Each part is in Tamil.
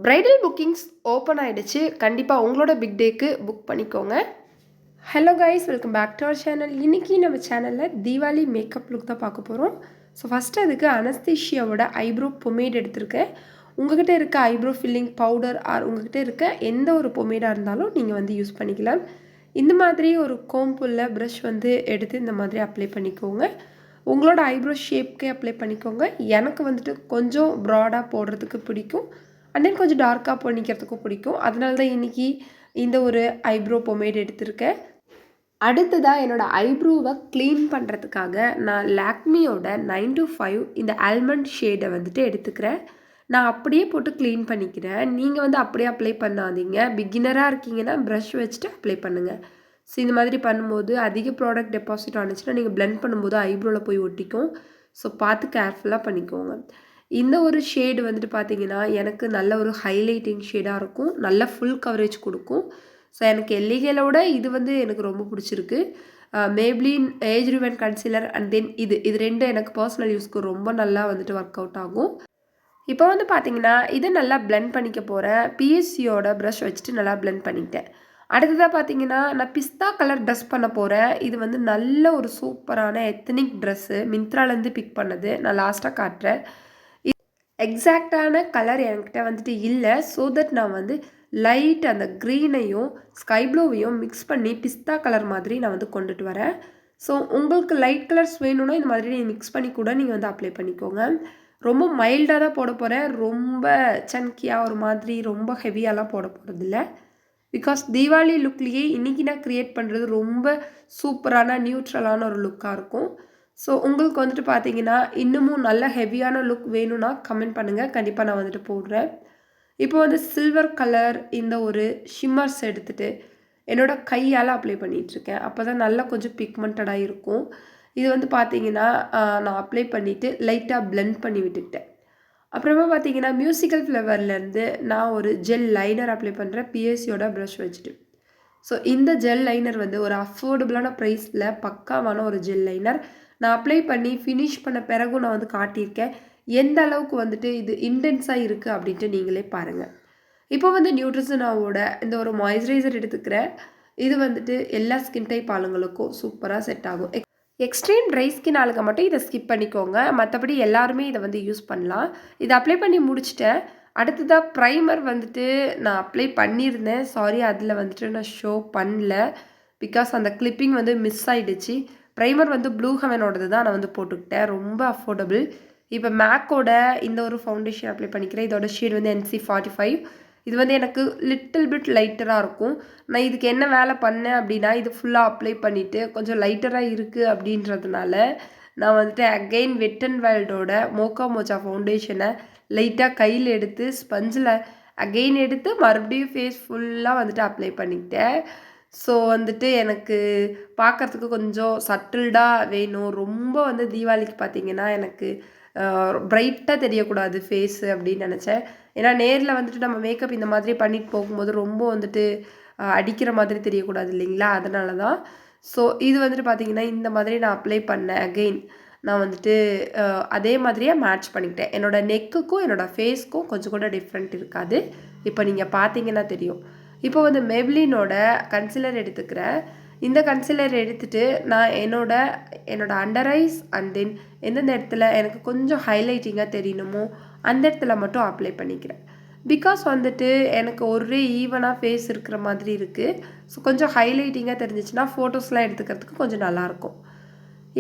பிரைடல் புக்கிங்ஸ் ஓப்பன் ஆகிடுச்சு. கண்டிப்பாக உங்களோட பிக் டேக்கு புக் பண்ணிக்கோங்க. Hello guys, welcome back to our channel. இன்றைக்கி நம்ம சேனலில் தீபாவளி மேக்கப் லுக் தான் பார்க்க போகிறோம். ஸோ ஃபஸ்ட்டு அதுக்கு அனஸ்தீஷியாவோட ஐப்ரோ பொமேட் எடுத்திருக்கேன். உங்கள்கிட்ட இருக்க ஐப்ரோ ஃபில்லிங் பவுடர் ஆர் உங்கள்கிட்ட இருக்க எந்த ஒரு பொமேடாக இருந்தாலும் நீங்கள் வந்து யூஸ் பண்ணிக்கலாம். இந்த மாதிரி ஒரு கோம்புள்ள ப்ரஷ் வந்து எடுத்து இந்த மாதிரி அப்ளை பண்ணிக்கோங்க. உங்களோட ஐப்ரோ ஷேப்க்கே அப்ளை பண்ணிக்கோங்க. எனக்கு வந்துட்டு கொஞ்சம் ப்ராடாக போடுறதுக்கு பிடிக்கும், அண்ட் தென் கொஞ்சம் டார்க்காக பண்ணிக்கிறதுக்கும் பிடிக்கும். அதனால தான் இன்றைக்கி இந்த ஒரு ஐப்ரோ பொமேட் எடுத்திருக்கேன். அடுத்ததாக என்னோடய ஐப்ரோவை க்ளீன் பண்ணுறதுக்காக நான் லாக்மியோட 925 இந்த ஆல்மண்ட் ஷேடை வந்துட்டு எடுத்துக்கிறேன். நான் அப்படியே போட்டு க்ளீன் பண்ணிக்கிறேன். நீங்கள் வந்து அப்படியே அப்ளை பண்ணாதீங்க. பிகினராக இருக்கீங்கன்னா ப்ரஷ் வச்சுட்டு அப்ளை பண்ணுங்கள். ஸோ இந்த மாதிரி பண்ணும்போது அதிக ப்ராடக்ட் டெபாசிட் ஆனிச்சுன்னா நீங்கள் பிளெண்ட் பண்ணும்போது ஐப்ரோவில் போய் ஒட்டிக்கும். ஸோ பார்த்து கேர்ஃபுல்லாக பண்ணிக்கோங்க. இந்த ஒரு ஷேடு வந்துட்டு பார்த்தீங்கன்னா எனக்கு நல்ல ஒரு ஹைலைட்டிங் ஷேடாக இருக்கும், நல்ல ஃபுல் கவரேஜ் கொடுக்கும். ஸோ எனக்கு எல்லிகளோட இது வந்து எனக்கு ரொம்ப பிடிச்சிருக்கு. Maybelline age ரிவன் concealer and then இது ரெண்டும் எனக்கு பர்சனல் யூஸ்க்கு ரொம்ப நல்லா வந்துட்டு ஒர்க் அவுட் ஆகும். இப்போ வந்து பார்த்தீங்கன்னா இதை நல்லா பிளெண்ட் பண்ணிக்க போகிறேன். பிஎஸ்சியோட ப்ரஷ் வச்சுட்டு நல்லா பிளெண்ட் பண்ணிக்கிட்டேன். அடுத்ததாக பார்த்தீங்கன்னா நான் பிஸ்தா கலர் ட்ரெஸ் பண்ண போகிறேன். இது வந்து நல்ல ஒரு சூப்பரான எத்தனிக் ட்ரெஸ்ஸு, மிந்த்ராலேருந்து பிக் பண்ணது. நான் லாஸ்ட்டாக காட்டுறேன். எக்ஸாக்டான கலர் என்கிட்ட வந்துட்டு இல்லை. ஸோ தட் நான் வந்து லைட் அந்த க்ரீனையும் ஸ்கை ப்ளூவையும் மிக்ஸ் பண்ணி பிஸ்தா கலர் மாதிரி நான் வந்து கொண்டுட்டு வரேன். ஸோ உங்களுக்கு லைட் கலர்ஸ் வேணும்னா இந்த மாதிரி நீங்கள் மிக்ஸ் பண்ணி கூட நீங்கள் வந்து அப்ளை பண்ணிக்கோங்க. ரொம்ப மைல்டாக தான் போட போகிறேன். ரொம்ப சன்கியாக ஒரு மாதிரி ரொம்ப ஹெவியாலாம் போட போகிறதில்ல. பிகாஸ் தீபாவளி லுக்லேயே இன்றைக்கி நான் க்ரியேட் பண்ணுறது ரொம்ப சூப்பரான நியூட்ரலான ஒரு லுக்காக இருக்கும். ஸோ உங்களுக்கு வந்துட்டு பார்த்தீங்கன்னா இன்னமும் நல்ல ஹெவியான லுக் வேணும்னா கமெண்ட் பண்ணுங்கள், கண்டிப்பாக நான் வந்துட்டு போடுறேன். இப்போ வந்து சில்வர் கலர் இந்த ஒரு ஷிம்மர்ஸ் எடுத்துகிட்டு என்னோடய கையால் அப்ளை பண்ணிகிட்ருக்கேன். அப்போ தான் நல்லா கொஞ்சம் பிக்மெண்டடாக இருக்கும். இது வந்து பார்த்தீங்கன்னா நான் அப்ளை பண்ணிவிட்டு லைட்டாக பிளெண்ட் பண்ணி விட்டுக்கிட்டேன். அப்புறமா பார்த்தீங்கன்னா மியூசிக்கல் ஃப்ளவர்லேருந்து நான் ஒரு ஜெல் லைனர் அப்ளை பண்ணுறேன் பிஎஸ்சியோட ப்ரஷ் வச்சுட்டு. ஸோ இந்த ஜெல் லைனர் வந்து ஒரு அஃபோர்டபுளான ப்ரைஸில் பக்காவான ஒரு ஜெல் லைனர். நான் அப்ளை பண்ணி ஃபினிஷ் பண்ண பிறகும் நான் வந்து காட்டியிருக்கேன் எந்த அளவுக்கு வந்துட்டு இது இன்டென்ஸாக இருக்குது அப்படின்ட்டு நீங்களே பாருங்கள். இப்போ வந்து நியூட்ரிசனாவோட இந்த ஒரு மாய்ஸ்சரைசர் எடுத்துக்கிறேன். இது வந்துட்டு எல்லா ஸ்கின் டைப் ஆளுங்களுக்கும் சூப்பராக செட் ஆகும். எக்ஸ்ட்ரீம் ட்ரை ஸ்கின் ஆளுங்க மட்டும் இதை ஸ்கிப் பண்ணிக்கோங்க, மற்றபடி எல்லாருமே இதை வந்து யூஸ் பண்ணலாம். இதை அப்ளை பண்ணி முடிச்சிட்டேன். அடுத்ததாக ப்ரைமர் வந்துட்டு நான் அப்ளை பண்ணியிருந்தேன். சாரி, அதில் வந்துட்டு நான் ஷோ பண்ணல. பிகாஸ் அந்த கிளிப்பிங் வந்து மிஸ் ஆகிடுச்சு. ப்ரைமர் வந்து ப்ளூ ஹெவனோடது தான் நான் வந்து போட்டுக்கிட்டேன். ரொம்ப அஃபோர்டபுள். இப்போ மேக்கோட இந்த ஒரு ஃபவுண்டேஷன் அப்ளை பண்ணிக்கிறேன். இதோட ஷேட் வந்து NC45. இது வந்து எனக்கு லிட்டில் பிட் லைட்டராக இருக்கும். நான் இதுக்கு என்ன வேலை பண்ணேன் அப்படின்னா இது ஃபுல்லாக அப்ளை பண்ணிவிட்டு கொஞ்சம் லைட்டராக இருக்குது அப்படின்றதுனால நான் வந்துட்டு again wet and வைல்டோட Mocha Morcha ஃபவுண்டேஷனை லைட்டாக கையில் எடுத்து ஸ்பஞ்சில் அகெயின் எடுத்து மறுபடியும் ஃபேஸ் ஃபுல்லாக வந்துட்டு அப்ளை பண்ணிக்கிட்டேன். ஸோ வந்துட்டு எனக்கு பார்க்குறதுக்கு கொஞ்சம் சட்டில்டாக வேணும். ரொம்ப வந்து தீபாவளிக்கு பார்த்திங்கன்னா எனக்கு ப்ரைட்டாக தெரியக்கூடாது ஃபேஸு அப்படின்னு நினச்சேன். ஏன்னா நேரில் வந்துட்டு நம்ம மேக்கப் இந்த மாதிரி பண்ணிட்டு போகும்போது ரொம்ப வந்துட்டு அடிக்கிற மாதிரி தெரியக்கூடாது இல்லைங்களா, அதனால தான். ஸோ இது வந்துட்டு பார்த்திங்கன்னா இந்த மாதிரி நான் அப்ளை பண்ணேன். அகெயின் நான் வந்துட்டு அதே மாதிரியே மேட்ச் பண்ணிக்கிட்டேன். என்னோடய நெக்குக்கும் என்னோடய ஃபேஸ்க்கும் கொஞ்சம் கூட டிஃப்ரெண்ட் இருக்காது. இப்போ நீங்கள் பார்த்தீங்கன்னா தெரியும். இப்போ வந்து மேப்ளினோட கன்சிலர் எடுத்துக்கிறேன். இந்த கன்சிலர் எடுத்துகிட்டு நான் என்னோட அண்டர் ஐஸ் அண்ட் தென் எந்தெந்த இடத்துல எனக்கு கொஞ்சம் ஹைலைட்டிங்காக தெரியணுமோ அந்த இடத்துல மட்டும் அப்ளை பண்ணிக்கிறேன். பிகாஸ் வந்துட்டு எனக்கு ஒரே ஈவனாக ஃபேஸ் இருக்கிற மாதிரி இருக்குது. ஸோ கொஞ்சம் ஹைலைட்டிங்காக தெரிஞ்சிச்சுன்னா ஃபோட்டோஸ்லாம் எடுத்துக்கிறதுக்கு கொஞ்சம் நல்லாயிருக்கும்.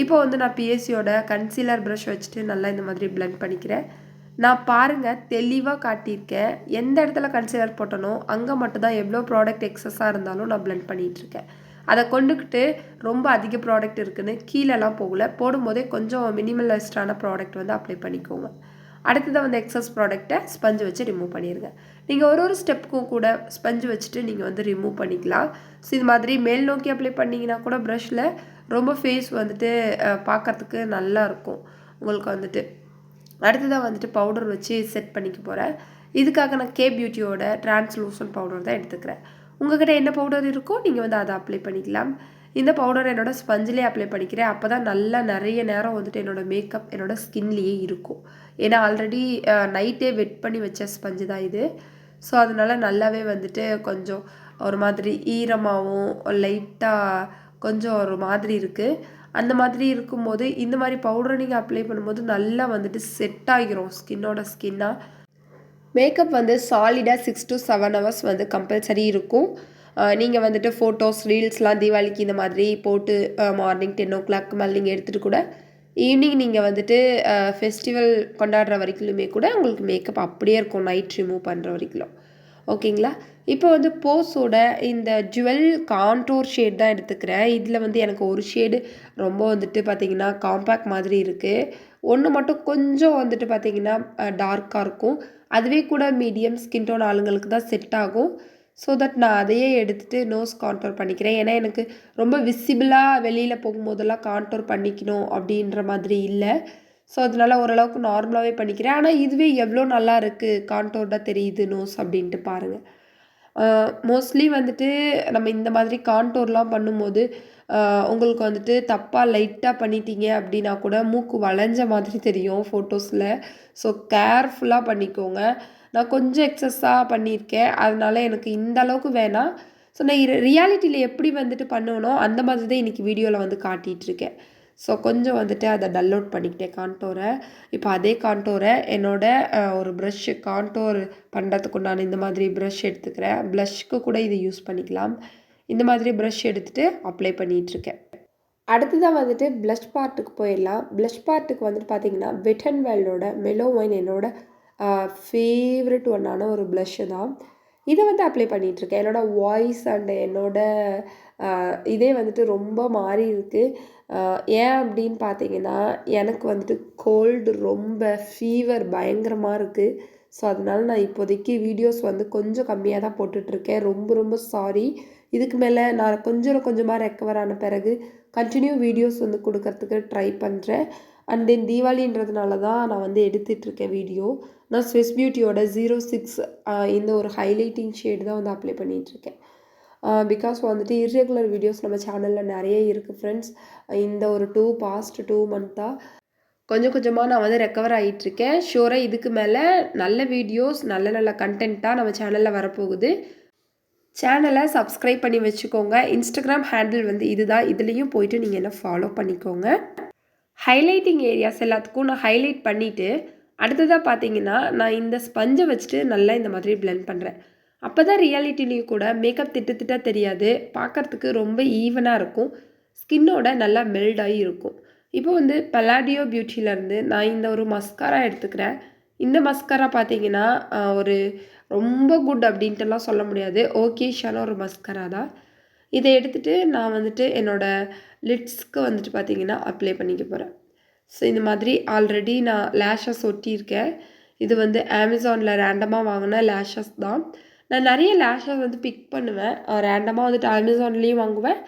இப்போ வந்து நான் பிஎஸ்சியோட கன்சீலர் ப்ரஷ் வச்சுட்டு நல்லா இந்த மாதிரி பிளெண்ட் பண்ணிக்கிறேன். நான் பாருங்கள் தெளிவாக காட்டியிருக்கேன். எந்த இடத்துல கன்சீலர் போட்டனோ அங்கே மட்டும்தான் எவ்வளோ ப்ராடக்ட் எக்ஸஸாக இருந்தாலும் நான் பிளெண்ட் பண்ணிகிட்ருக்கேன். அதை கொண்டுக்கிட்டு ரொம்ப அதிக ப்ராடக்ட் இருக்குதுன்னு கீழெல்லாம் போகல, போடும்போதே கொஞ்சம் மினிமலிஸ்டான ப்ராடக்ட் வந்து அப்ளை பண்ணிக்கோங்க. அடுத்ததாக வந்து எக்ஸஸ் ப்ராடக்டை ஸ்பஞ்சு வச்சு ரிமூவ் பண்ணிடுங்க. நீங்கள் ஒரு ஸ்டெப்புக்கும் கூட ஸ்பஞ்சு வச்சுட்டு நீங்கள் வந்து ரிமூவ் பண்ணிக்கலாம். ஸோ இது மாதிரி மேல் நோக்கி அப்ளை பண்ணிங்கன்னா கூட ப்ரஷில் ரொம்ப ஃபேஸ் வந்துட்டு பார்க்குறதுக்கு நல்லாயிருக்கும் உங்களுக்கு வந்துட்டு. அடுத்ததாக வந்துட்டு பவுடர் வச்சு செட் பண்ணிக்க போகிறேன். இதுக்காக நான் கே பியூட்டியோட டிரான்ஸ்லூசன்ட் பவுடர் தான் எடுத்துக்கிறேன். உங்கள்கிட்ட என்ன பவுடர் இருக்கோ நீங்கள் வந்து அதை அப்ளை பண்ணிக்கலாம். இந்த பவுடர் என்னோடய ஸ்பஞ்சிலே அப்ளை பண்ணிக்கிறேன். அப்போ தான் நல்லா நிறைய நேரம் வந்துட்டு என்னோடய மேக்கப் என்னோடய ஸ்கின்லேயே இருக்கும். ஏன்னா ஆல்ரெடி நைட்டே வெட் பண்ணி வச்ச ஸ்பஞ்சு தான் இது. ஸோ அதனால நல்லாவே வந்துட்டு கொஞ்சம் ஒரு மாதிரி ஈரமாகவும் லைட்டாக கொஞ்சம் ஒரு மாதிரி இருக்குது. அந்த மாதிரி இருக்கும்போது இந்த மாதிரி பவுடரை நீங்கள் அப்ளை பண்ணும்போது நல்லா வந்துட்டு செட் ஆகிரும் ஸ்கின்னாக. மேக்கப் வந்து சாலிடாக 6 to 7 ஹவர்ஸ் வந்து கம்பல்சரி இருக்கும். நீங்கள் வந்துட்டு ஃபோட்டோஸ் ரீல்ஸ்லாம் தீபாவளிக்கு இந்த மாதிரி போட்டு மார்னிங் 10 o'clock மேலே நீங்கள் எடுத்துகிட்டு கூட ஈவினிங் நீங்கள் வந்துட்டு ஃபெஸ்டிவல் கொண்டாடுற வரைக்குமே கூட உங்களுக்கு மேக்கப் அப்படியே இருக்கும், நைட் ரிமூவ் பண்ணுற வரைக்கும். ஓகேங்களா? இப்போ வந்து போஸோட இந்த ஜுவல் கான்டோர் ஷேட் தான் எடுத்துக்கிறேன். இதில் வந்து எனக்கு ஒரு ஷேடு ரொம்ப வந்துட்டு பார்த்திங்கன்னா காம்பேக்ட் மாதிரி இருக்குது. ஒன்று மட்டும் கொஞ்சம் வந்துட்டு பார்த்திங்கன்னா டார்க்காக இருக்கும். அதுவே கூட மீடியம் ஸ்கின் டோன் ஆளுங்களுக்கு தான் செட் ஆகும். ஸோ தட் நான் அதையே எடுத்துகிட்டு நோஸ் கான்டோர் பண்ணிக்கிறேன். ஏன்னா எனக்கு ரொம்ப விசிபிளாக வெளியில் போகும்போதெல்லாம் கான்டோர் பண்ணிக்கணும் அப்படின்ற மாதிரி இல்லை. ஸோ அதனால ஓரளவுக்கு நார்மலாகவே பண்ணிக்கிறேன். ஆனால் இதுவே எவ்வளோ நல்லா இருக்குது, கான்டோர்டாக தெரியுது நோஸ் அப்படின்ட்டு பாருங்கள். மோஸ்ட்லி வந்துட்டு நம்ம இந்த மாதிரி கான்டோர்லாம் பண்ணும்போது உங்களுக்கு வந்துட்டு தப்பாக லைட்டாக பண்ணிட்டீங்க அப்படின்னா கூட மூக்கு வளைஞ்ச மாதிரி தெரியும் ஃபோட்டோஸில். ஸோ கேர்ஃபுல்லாக பண்ணிக்கோங்க. நான் கொஞ்சம் எக்ஸஸாக பண்ணியிருக்கேன், அதனால எனக்கு இந்த அளவுக்கு வேணாம். ஸோ நான் ரியாலிட்டியில் எப்படி வந்துட்டு பண்ணுவேனோ அந்த மாதிரி தான் இன்றைக்கி வீடியோவில் வந்து காட்டிகிட்ருக்கேன். ஸோ கொஞ்சம் வந்துட்டு அதை டல் அவுட் பண்ணிக்கிட்டேன் கான்டோரை. இப்போ அதே கான்டோரை ஒரு ப்ரஷ்ஷு கான்டோர் பண்ணுறதுக்கு நான் இந்த மாதிரி ப்ரஷ் எடுத்துக்கிறேன். ப்ளஷ்க்கு கூட இதை யூஸ் பண்ணிக்கலாம். இந்த மாதிரி ப்ரஷ் எடுத்துகிட்டு அப்ளை பண்ணிகிட்ருக்கேன். அடுத்ததாக வந்துட்டு ப்ளஷ் பார்ட்டுக்கு போயிடலாம். ப்ளஷ் பார்ட்டுக்கு வந்துட்டு பார்த்திங்கன்னா வெட் அண்ட் வைல்டோட mellow-wine ஃபேவரட் ஒன்னான ஒரு ப்ளஷ்ஷு தான். இதை வந்து அப்ளை பண்ணிகிட்ருக்கேன். என்னோடய வாய்ஸ் அண்டு இதே வந்துட்டு ரொம்ப மாறி இருக்குது. ஏன் அப்படின்னு பார்த்தீங்கன்னா எனக்கு வந்துட்டு கோல்டு ரொம்ப ஃபீவர் பயங்கரமாக இருக்குது. ஸோ அதனால நான் இப்போதைக்கு வீடியோஸ் வந்து கொஞ்சம் கம்மியாக தான் போட்டுட்ருக்கேன். ரொம்ப ரொம்ப சாரி. இதுக்கு மேலே நான் கொஞ்சமாக ரெக்கவர் ஆன பிறகு கண்டினியூ வீடியோஸ் வந்து கொடுக்கறதுக்கு ட்ரை பண்ணுறேன். அண்ட் தென் தீபாவளின்றதுனால தான் நான் வந்து எடுத்துகிட்ருக்கேன் வீடியோ. நான் ஸ்விஸ் பியூட்டியோட 06 இந்த ஒரு ஹைலைட்டிங் ஷேடு தான் வந்து அப்ளை பண்ணிகிட்ருக்கேன். பிகாஸ் வந்துட்டு இர்ரெகுலர் வீடியோஸ் நம்ம சேனலில் நிறைய இருக்குது ஃப்ரெண்ட்ஸ். இந்த ஒரு பாஸ்ட் 2 மந்த்தாக கொஞ்சமாக நான் வந்து ரெக்கவர் ஆகிட்டுருக்கேன். ஷூராக இதுக்கு மேலே நல்ல வீடியோஸ் நல்ல கண்டென்ட்டாக நம்ம சேனலில் வரப்போகுது. சேனலை சப்ஸ்கிரைப் பண்ணி வச்சுக்கோங்க. இன்ஸ்டாகிராம் ஹேண்டில் வந்து இதுதான். இதுலேயும் போயிட்டு நீங்கள் என்ன ஃபாலோ பண்ணிக்கோங்க. ஹைலைட்டிங் ஏரியாஸ் எல்லாத்துக்கும் நான் ஹைலைட் பண்ணிவிட்டு அடுத்ததாக பார்த்தீங்கன்னா நான் இந்த ஸ்பஞ்சை வச்சுட்டு நல்லா இந்த மாதிரி பிளெண்ட் பண்ணுறேன். அப்போ தான் ரியாலிட்டிலையும் கூட மேக்கப் திட்டத்திட்ட தெரியாது, பார்க்குறதுக்கு ரொம்ப ஈவனாக இருக்கும், ஸ்கின்னோட நல்லா மெல்டாகி இருக்கும். இப்போ வந்து பலாடியோ பியூட்டியிலேருந்து நான் இந்த ஒரு மஸ்காரா எடுத்துக்கிறேன். இந்த மஸ்காரா பார்த்தீங்கன்னா ஒரு ரொம்ப குட் அப்படின்ட்டுலாம் சொல்ல முடியாது, ஓகேஷான ஒரு மஸ்காரா தான். இதை எடுத்துகிட்டு நான் வந்துட்டு என்னோடய லிட்ஸ்க்கு வந்துட்டு பார்த்திங்கன்னா அப்ளை பண்ணிக்க போகிறேன். ஸோ இந்த மாதிரி ஆல்ரெடி நான் லேஷஸ் ஒட்டியிருக்கேன். இது வந்து அமேசானில் ரேண்டமாக வாங்கின லேஷஸ் தான். நான் நிறைய லேஷஸ் வந்து பிக் பண்ணுவேன். ரேண்டமாக வந்துட்டு அமேசான்லேயும் வாங்குவேன்,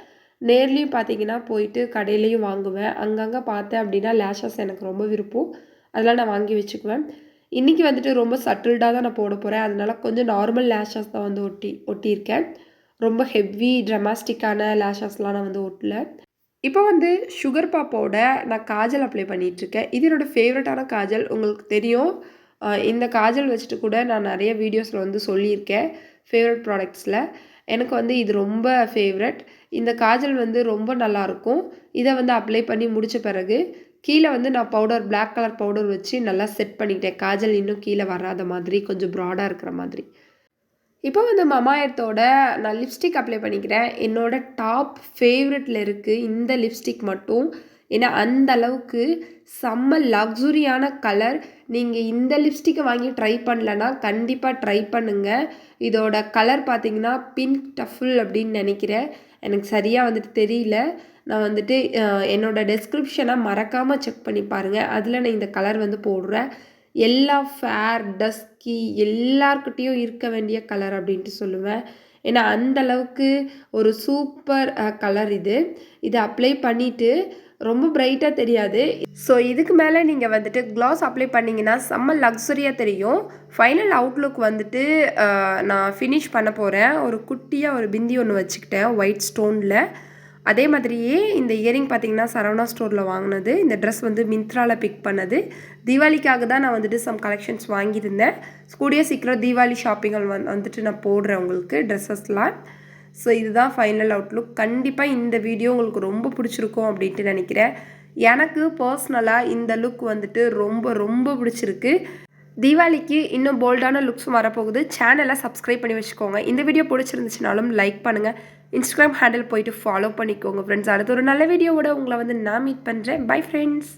நேர்லேயும் பார்த்திங்கன்னா போயிட்டு கடையிலையும் வாங்குவேன். அங்கங்கே பார்த்தேன் அப்படின்னா லேஷஸ் எனக்கு ரொம்ப விருப்பம், அதெல்லாம் நான் வாங்கி வச்சுக்குவேன். இன்றைக்கி வந்துட்டு ரொம்ப சட்டில்டாக தான் நான் போட போகிறேன். அதனால கொஞ்சம் நார்மல் லேஷஸ் தான் வந்து ஒட்டியிருக்கேன். ரொம்ப ஹெவி ட்ரமாஸ்டிக்கான லேஷஸ்லாம் நான் வந்து ஒட்டல. இப்போ வந்து சுகர் பாப்போட நான் காஜல் அப்ளை பண்ணிகிட்ருக்கேன். இது என்னோடய ஃபேவரட்டான காஜல், உங்களுக்கு தெரியும். இந்த காஜல் வச்சுட்டு கூட நான் நிறைய வீடியோஸில் வந்து சொல்லியிருக்கேன் ஃபேவரட் ப்ராடக்ட்ஸில். எனக்கு வந்து இது ரொம்ப ஃபேவரட். இந்த காஜல் வந்து ரொம்ப நல்லாயிருக்கும். இதை வந்து அப்ளை பண்ணி முடித்த பிறகு கீழே வந்து நான் பிளாக் கலர் பவுடர் வச்சு நல்லா செட் பண்ணிக்கிட்டேன். காஜல் இன்னும் கீழே வராத மாதிரி, கொஞ்சம் ப்ராடாக இருக்கிற மாதிரி. இப்போ வந்து மமாயத்தோட நான் லிப்ஸ்டிக் அப்ளை பண்ணிக்கிறேன். என்னோடய டாப் ஃபேவரட்டில் இருக்குது இந்த லிப்ஸ்டிக் மட்டும். ஏன்னா அந்த அளவுக்கு செம்ம லக்ஸுரியான கலர். நீங்கள் இந்த லிப்ஸ்டிக்கை வாங்கி ட்ரை பண்ணலன்னா கண்டிப்பாக ட்ரை பண்ணுங்கள். இதோட கலர் பார்த்திங்கன்னா பிங்க் டஃபிள் அப்படின்னு நினைக்கிறேன், எனக்கு சரியாக வந்துட்டு தெரியல. நான் வந்துட்டு என்னோடய டெஸ்கிரிப்ஷனை மறக்காமல் செக் பண்ணி பாருங்கள், அதில் நான் இந்த கலர் வந்து போடுறேன். எல்லா ஃபேர் டஸ்கி எல்லார்கிட்டேயும் இருக்க வேண்டிய கலர் அப்படின்ட்டு சொல்லுவேன். ஏன்னா அந்தளவுக்கு ஒரு சூப்பர் கலர் இது. இதை அப்ளை பண்ணிவிட்டு ரொம்ப பிரைட்டாக தெரியாது. ஸோ இதுக்கு மேலே நீங்கள் வந்துட்டு க்ளாஸ் அப்ளை பண்ணிங்கன்னா செம்ம லக்ஸரியாக தெரியும். ஃபைனல் அவுட்லுக் வந்துட்டு நான் ஃபினிஷ் பண்ண போகிறேன். ஒரு குட்டியாக ஒரு பிந்தி ஒன்று வச்சுக்கிட்டேன் ஒயிட் ஸ்டோனில். அதே மாதிரியே இந்த இயரிங் பார்த்தீங்கன்னா சரவணா ஸ்டோரில் வாங்கினது. இந்த ட்ரெஸ் வந்து மிந்த்ராவில் பிக் பண்ணது. தீபாவளிக்காக தான் நான் வந்துட்டு சம் கலெக்ஷன்ஸ் வாங்கியிருந்தேன். கூடிய சீக்கிரம் தீபாவளி ஷாப்பிங்கள் வந்துட்டு நான் போடுறேன் உங்களுக்கு ட்ரெஸ்ஸஸ்லாம். ஸோ இதுதான் ஃபைனல் அவுட்லுக். கண்டிப்பாக இந்த வீடியோ உங்களுக்கு ரொம்ப பிடிச்சிருக்கும் அப்படின்ட்டு நினைக்கிறேன். எனக்கு பர்சனலாக இந்த லுக் வந்துட்டு ரொம்ப ரொம்ப பிடிச்சிருக்கு. தீபாவளிக்கு இன்னும் போல்டான லுக்ஸும் வரப்போகுது. சேனலை சப்ஸ்கிரைப் பண்ணி வச்சுக்கோங்க. இந்த வீடியோ பிடிச்சிருந்துச்சுனாலும் லைக் பண்ணுங்கள். இன்ஸ்டாகிராம் ஹேண்டில் போயிட்டு ஃபாலோ பண்ணிக்கோங்க ஃப்ரெண்ட்ஸ். அடுத்து ஒரு நல்ல வீடியோவோட உங்களை வந்து நான் மீட் பண்ணுறேன். Bye friends.